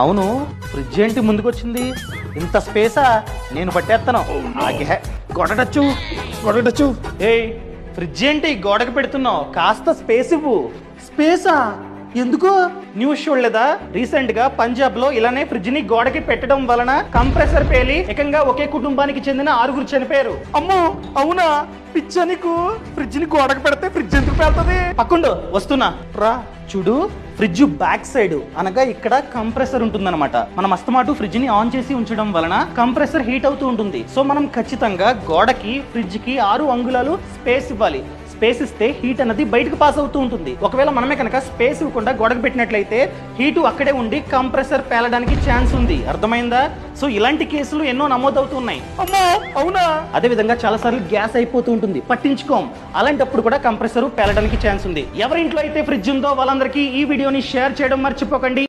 అవును, ఫ్రిడ్జ్ ఏంటి ముందుకొచ్చింది? ఇంత స్పేసా? నేను పట్టేస్తాను. ఆగే గొడగటచ్చు. ఏయ్, ఫ్రిడ్జ్ ఏంటి గోడకు పెడుతున్నావు? కాస్త స్పేస్ ఇవ్వు. స్పేసా? ఎందుకు? న్యూస్ చూడలేదా? రీసెంట్ గా పంజాబ్ లో ఇలానే ఫ్రిడ్జ్ ని గోడకి పెట్టడం వలన కంప్రెసర్ పేలి ఏకంగా ఒకే కుటుంబానికి చెందిన 6 చనిపోయారు. అమ్మో, అవునా? పిచ్చా నీకు? ఫ్రిడ్జ్ ని గోడకు పెడితే ఫ్రిడ్జ్ ఎందుకు పేలుతుంది? పక్కుండు, వస్తున్నా రా. చూడు, ఫ్రిడ్జ్ బ్యాక్ సైడ్ అనగా ఇక్కడ కంప్రెసర్ ఉంటుందన్నమాట. మనం అస్తమాటు ఫ్రిడ్జ్ ని ఆన్ చేసి ఉంచడం వలన కంప్రెసర్ హీట్ అవుతూ ఉంటుంది. సో మనం ఖచ్చితంగా గోడకి ఫ్రిడ్జ్ కి 6 అంగుళాలు స్పేస్ ఇవ్వాలి. స్పేస్ ఇస్తే హీట్ అనేది బయటకు పాస్ అవుతూ ఉంటుంది. ఒకవేళ మనమే కనుక స్పేస్ ఇవ్వకుండా గోడకు పెట్టినట్లయితే హీటు అక్కడే ఉండి కంప్రెసర్ పేలడానికి ఛాన్స్ ఉంది. అర్థమైందా? సో ఇలాంటి కేసులు ఎన్నో నమోదవుతున్నాయి. అమ్మో, అవునా? అదే విధంగా చాలా సార్లు గ్యాస్ అయిపోతూ ఉంటుంది, పట్టించుకోం. అలాంటప్పుడు కూడా కంప్రెసర్ పేలడానికి ఛాన్స్ ఉంది. ఎవరింట్లో అయితే ఫ్రిడ్జ్ ఉందో వాళ్ళందరికీ ఈ వీడియోని షేర్ చేయడం మర్చిపోకండి.